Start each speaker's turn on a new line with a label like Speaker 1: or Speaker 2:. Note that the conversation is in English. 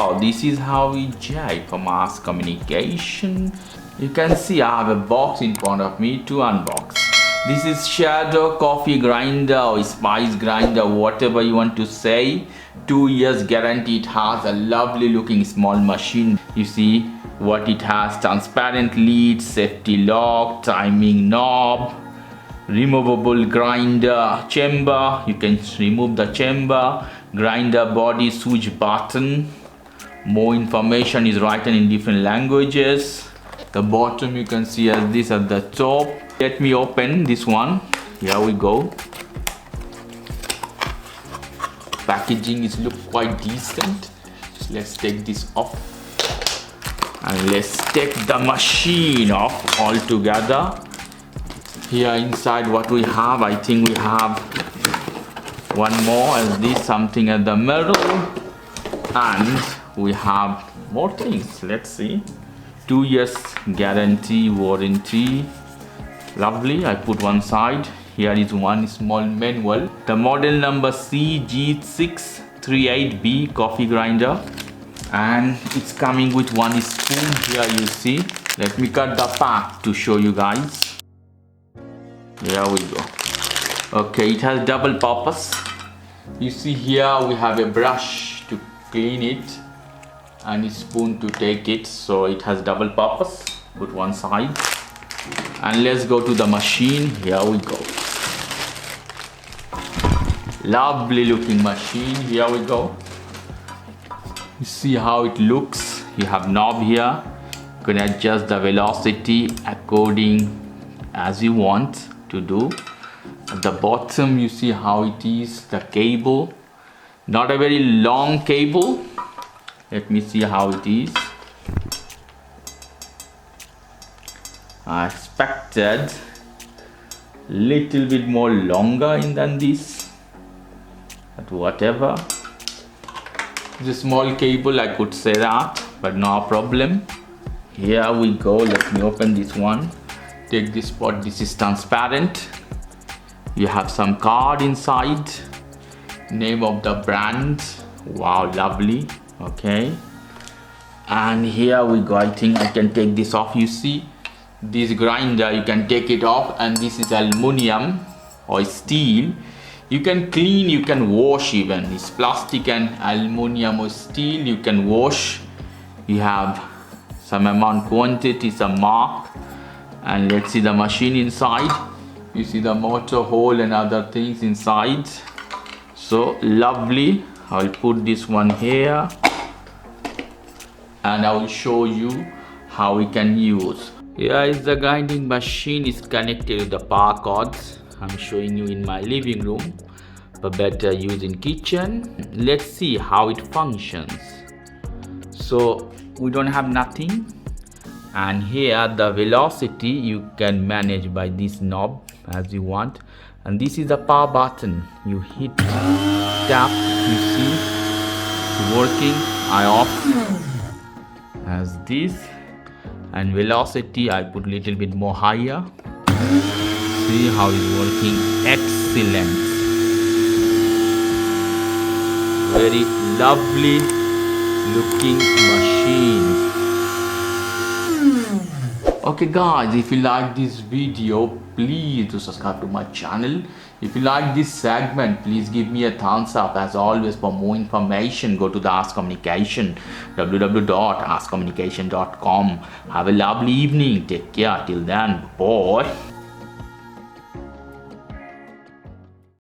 Speaker 1: Wow, this is how we judge for mass communication. You can see I have a box in front of me to unbox. This is SHARDOR coffee grinder or spice grinder, whatever you want to say. 2 years guarantee. It has a lovely looking small machine. You see what it has: transparent lid, safety lock, timing knob, removable grinder chamber. You can remove the chamber, grinder body, switch button. More information is written in different languages. The bottom you can see as this at the top. Let me open this one. Here we go. Packaging is look quite decent. Let's take this off and let's take the machine off altogether. Here inside what we have, I think we have one more as this, something at the middle, and we have more things. Let's see. 2 years guarantee, warranty. Lovely. I put one side. Here is one small manual. The model number CG638B coffee grinder, and it's coming with one spoon. Here you see. Let me cut the pack to show you guys. Here we go. Okay, it has double purpose. You see here we have a brush to clean it and a spoon to take it, so it has double purpose. Put one side and let's go to the machine. Here we go. Lovely looking machine. Here we go. You see how it looks. You have knob here. You can adjust the velocity according as you want to do. At the bottom you see how it is, the cable. Not a very long cable. Let me see how it is. I expected little bit more longer than this, but whatever. It's a small cable, I could say that, but no problem. Here we go. Let me open this one. Take this pot. This is transparent. You have some card inside, name of the brand. Wow, lovely. Okay, and here we go. I think I can take this off. You see this grinder, you can take it off, and this is aluminum or steel. You can clean, you can wash even. It's plastic and aluminum or steel, you can wash. You have some amount quantity, some mark. And let's see the machine inside. You see the motor hole and other things inside. So lovely. I'll put this one here and I will show you how we can use. Here is the grinding machine. Is connected to the power cords. I'm showing you in my living room, but better use in kitchen. Let's see how it functions. So we don't have nothing, and here the velocity you can manage by this knob as you want, and this is the power button. You hit tap, you see it's working. I off as this, and velocity I put little bit more higher. See how it's working. Excellent. Very lovely looking machine. Okay guys, if you like this video, please do subscribe to my channel. If you like this segment, please give me a thumbs up. As always, for more information, go to the Ask Communication, www.askcommunication.com. Have a lovely evening. Take care. Till then, bye.